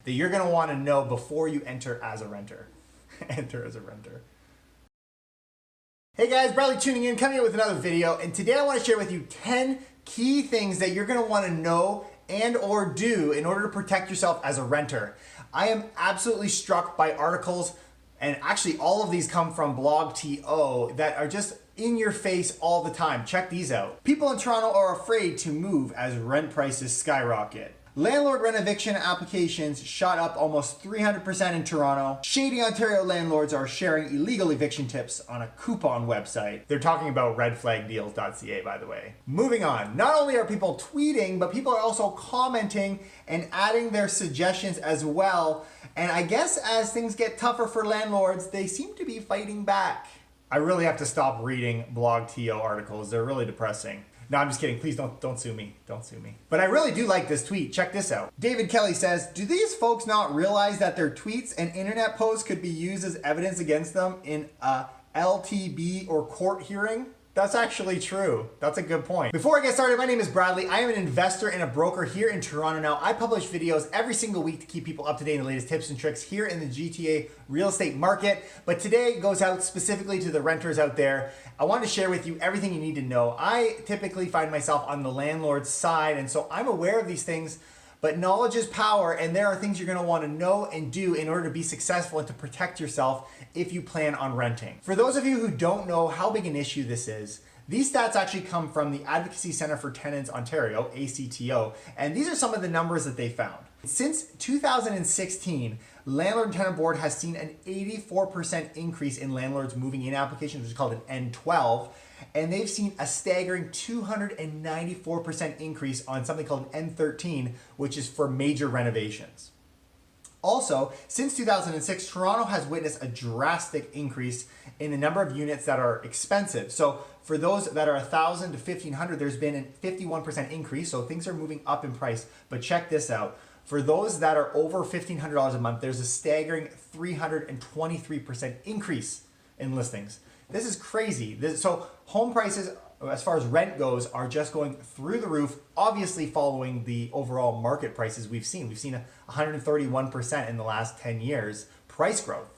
that you're going to want to know before you enter as a renter. Enter as a renter. Hey guys, Bradley tuning in, coming in with another video, and today I want to share with you 10 key things that you're going to want to know and or do in order to protect yourself as a renter. I am absolutely struck by articles, and actually all of these come from blog.to, that are just in your face all the time. Check these out. People in Toronto are afraid to move as rent prices skyrocket. Landlord rent eviction applications shot up almost 300% in Toronto. Shady Ontario landlords are sharing illegal eviction tips on a coupon website. They're talking about redflagdeals.ca, by the way. Moving on, not only are people tweeting, but people are also commenting and adding their suggestions as well. And I guess as things get tougher for landlords, they seem to be fighting back. I really have to stop reading blog.to articles. They're really depressing. No, I'm just kidding. Please don't sue me. Don't sue me. But I really do like this tweet. Check this out. David Kelly says, do these folks not realize that their tweets and internet posts could be used as evidence against them in a LTB or court hearing? That's actually true. That's a good point. Before I get started, my name is Bradley. I am an investor and a broker here in Toronto. Now, I publish videos every single week to keep people up to date on the latest tips and tricks here in the GTA real estate market. But today goes out specifically to the renters out there. I wanted to share with you everything you need to know. I typically find myself on the landlord's side, and so I'm aware of these things. But knowledge is power, and there are things you're going to want to know and do in order to be successful and to protect yourself if you plan on renting. For those of you who don't know how big an issue this is, these stats actually come from the Advocacy Centre for Tenants Ontario, ACTO, and these are some of the numbers that they found. Since 2016, Landlord and Tenant Board has seen an 84% increase in landlords moving in applications, which is called an N12, and they've seen a staggering 294% increase on something called an N13, which is for major renovations. Also, since 2006, Toronto has witnessed a drastic increase in the number of units that are expensive. So for those that are 1,000 to 1,500, there's been a 51% increase. So things are moving up in price. But check this out. For those that are over $1,500 a month, there's a staggering 323% increase in listings. This is crazy. So home prices, as far as rent goes, are just going through the roof, obviously following the overall market prices we've seen. We've seen 131% in the last 10 years price growth.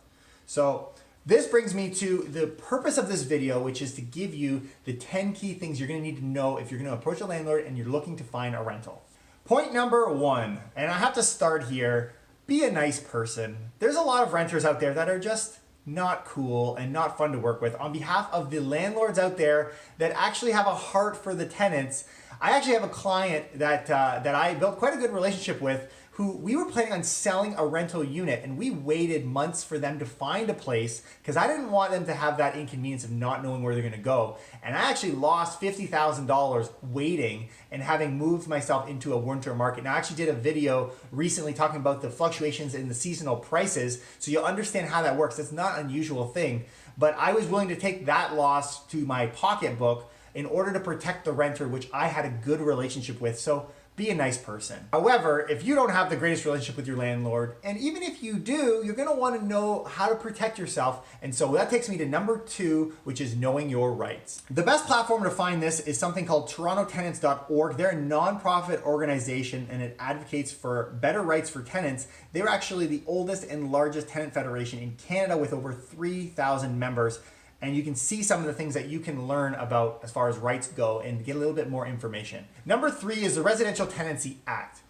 So this brings me to the purpose of this video, which is to give you the 10 key things you're going to need to know if you're going to approach a landlord and you're looking to find a rental. Point number one, and I have to start here, be a nice person. There's a lot of renters out there that are just not cool and not fun to work with. On behalf of the landlords out there that actually have a heart for the tenants, I actually have a client that I built quite a good relationship with, who we were planning on selling a rental unit, and we waited months for them to find a place because I didn't want them to have that inconvenience of not knowing where they're going to go. And I actually lost $50,000 waiting and having moved myself into a winter market. Now, I actually did a video recently talking about the fluctuations in the seasonal prices, so you'll understand how that works. It's not an unusual thing, but I was willing to take that loss to my pocketbook in order to protect the renter, which I had a good relationship with. So be a nice person. However, if you don't have the greatest relationship with your landlord, and even if you do, you're gonna wanna know how to protect yourself. And so that takes me to number two, which is knowing your rights. The best platform to find this is something called TorontoTenants.org. They're a nonprofit organization, and it advocates for better rights for tenants. They're actually the oldest and largest tenant federation in Canada with over 3,000 members. And you can see some of the things that you can learn about as far as rights go and get a little bit more information. Number three is the Residential Tenancy Act.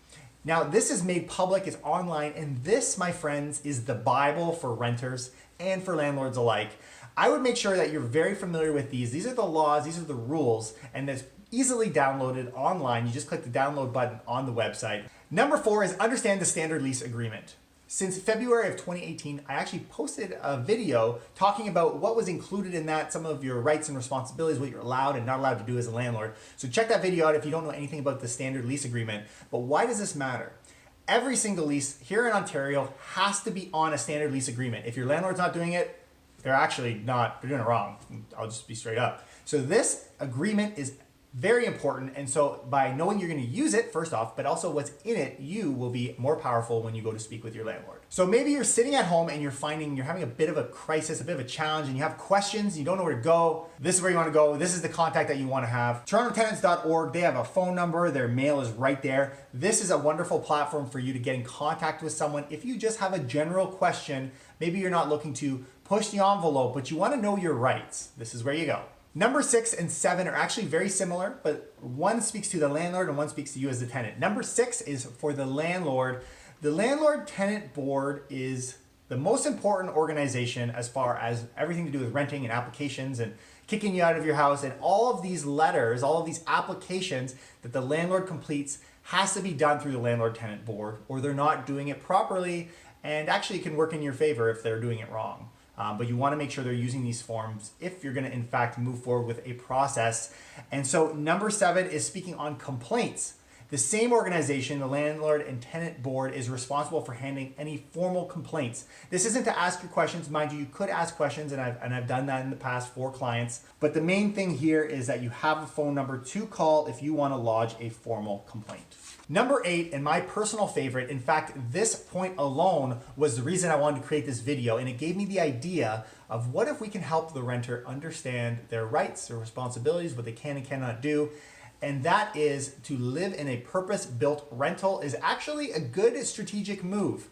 Now, this is made public, it's online, and this, my friends, is the Bible for renters and for landlords alike. I would make sure that you're very familiar with these. These are the laws, these are the rules, and it's easily downloaded online. You just click the download button on the website. Number four is understand the standard lease agreement. Since February of 2018, I actually posted a video talking about what was included in that, some of your rights and responsibilities, what you're allowed and not allowed to do as a landlord. So check that video out if you don't know anything about the standard lease agreement. But why does this matter? Every single lease here in Ontario has to be on a standard lease agreement. If your landlord's not doing it, they're actually not, they're doing it wrong. I'll just be straight up. So this agreement is Very important. And so by knowing you're going to use it, first off, but also what's in it, you will be more powerful when you go to speak with your landlord. So maybe you're sitting at home and you're having a bit of a crisis, a bit of a challenge, and you have questions, you don't know where to go. This is where you want to go. This is the contact that you want to have. TorontoTenants.org, they have a phone number. Their mail is right there. This is a wonderful platform for you to get in contact with someone. If you just have a general question, maybe you're not looking to push the envelope, but you want to know your rights. This is where you go. Number 6 and 7 are actually very similar, but one speaks to the landlord and one speaks to you as the tenant. Number 6 is for the landlord. The Landlord Tenant Board is the most important organization as far as everything to do with renting and applications and kicking you out of your house, and all of these letters, all of these applications that the landlord completes has to be done through the Landlord Tenant Board, or they're not doing it properly, and actually it can work in your favor if they're doing it wrong. But you want to make sure they're using these forms if you're going to in fact move forward with a process. And so number 7 is speaking on complaints. The same organization, the Landlord and Tenant Board, is responsible for handling any formal complaints. This isn't to ask your questions. Mind you, you could ask questions, and I've done that in the past for clients. But the main thing here is that you have a phone number to call if you want to lodge a formal complaint. Number 8, and my personal favorite, in fact, this point alone was the reason I wanted to create this video, and it gave me the idea of what if we can help the renter understand their rights, their responsibilities, what they can and cannot do. And that is to live in a purpose-built rental is actually a good strategic move.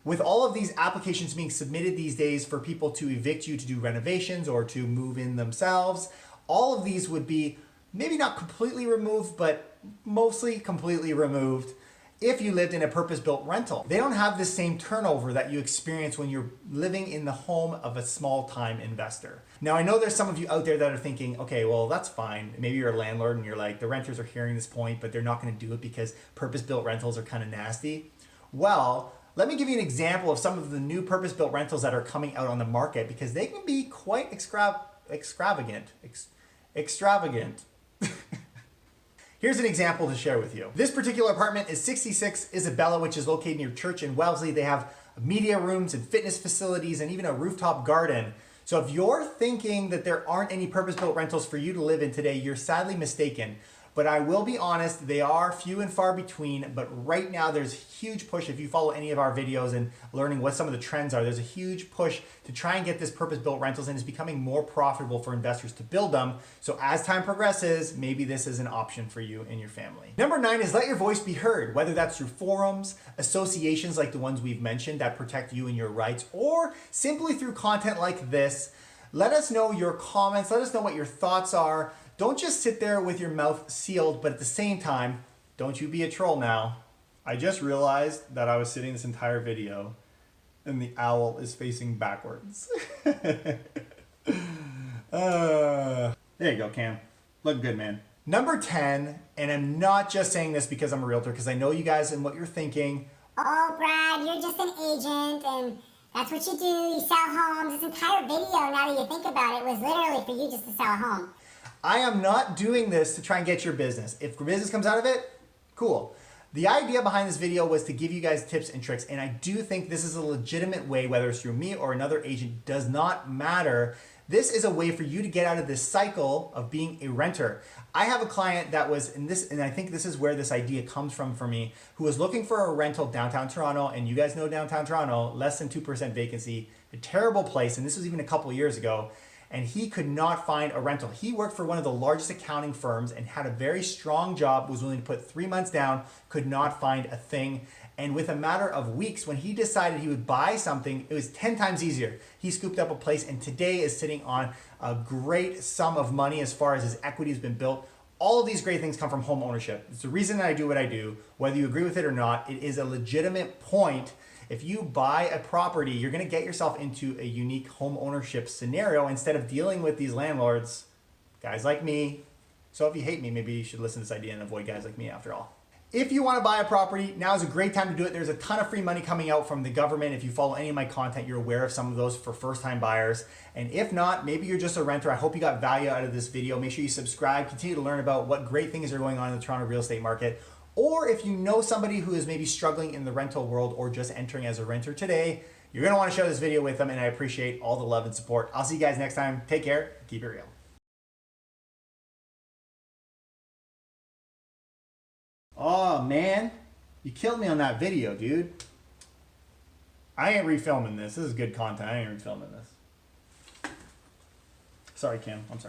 With all of these applications being submitted these days for people to evict you to do renovations or to move in themselves, all of these would be maybe not completely removed, but mostly completely removed if you lived in a purpose-built rental. They don't have the same turnover that you experience when you're living in the home of a small-time investor. Now, I know there's some of you out there that are thinking, okay, well, that's fine. Maybe you're a landlord and you're like, the renters are hearing this point, but they're not going to do it because purpose-built rentals are kind of nasty. Well, let me give you an example of some of the new purpose-built rentals that are coming out on the market, because they can be quite extravagant. Here's an example to share with you. This particular apartment is 66 Isabella, which is located near Church in Wellesley. They have media rooms and fitness facilities and even a rooftop garden. So if you're thinking that there aren't any purpose-built rentals for you to live in today, you're sadly mistaken. But I will be honest, they are few and far between, but right now there's a huge push. If you follow any of our videos and learning what some of the trends are, there's a huge push to try and get this purpose-built rentals, and it's becoming more profitable for investors to build them. So as time progresses, maybe this is an option for you and your family. Number 9 is let your voice be heard, whether that's through forums, associations like the ones we've mentioned that protect you and your rights, or simply through content like this. Let us know your comments. Let us know what your thoughts are. Don't just sit there with your mouth sealed, but at the same time, don't you be a troll now. I just realized that I was sitting this entire video and the owl is facing backwards. There you go, Cam. Look good, man. Number 10, and I'm not just saying this because I'm a realtor, because I know you guys and what you're thinking. Oh, Brad, you're just an agent and that's what you do. You sell homes. This entire video, now that you think about it, was literally for you just to sell a home. I am not doing this to try and get your business. If business comes out of it, cool. The idea behind this video was to give you guys tips and tricks, and I do think this is a legitimate way, whether it's through me or another agent, does not matter. This is a way for you to get out of this cycle of being a renter. I have a client that was in this, and I think this is where this idea comes from for me, who was looking for a rental downtown Toronto, and you guys know downtown Toronto, less than 2% vacancy, a terrible place, and this was even a couple years ago. And he could not find a rental. He worked for one of the largest accounting firms and had a very strong job, was willing to put 3 months down, could not find a thing. And with a matter of weeks, when he decided he would buy something, it was 10 times easier. He scooped up a place and today is sitting on a great sum of money as far as his equity has been built. All of these great things come from home ownership. It's the reason that I do what I do. Whether you agree with it or not, it is a legitimate point. If you buy a property, you're going to get yourself into a unique home ownership scenario instead of dealing with these landlords, guys like me. So if you hate me, maybe you should listen to this idea and avoid guys like me after all. If you want to buy a property, now is a great time to do it. There's a ton of free money coming out from the government. If you follow any of my content, you're aware of some of those for first-time buyers. And if not, maybe you're just a renter. I hope you got value out of this video. Make sure you subscribe, continue to learn about what great things are going on in the Toronto real estate market. Or if you know somebody who is maybe struggling in the rental world or just entering as a renter today, you're going to want to share this video with them, and I appreciate all the love and support. I'll see you guys next time. Take care. Keep it real. Oh man, you killed me on that video, dude. I ain't refilming this. This is good content. I ain't refilming this. Sorry, Kim. I'm sorry.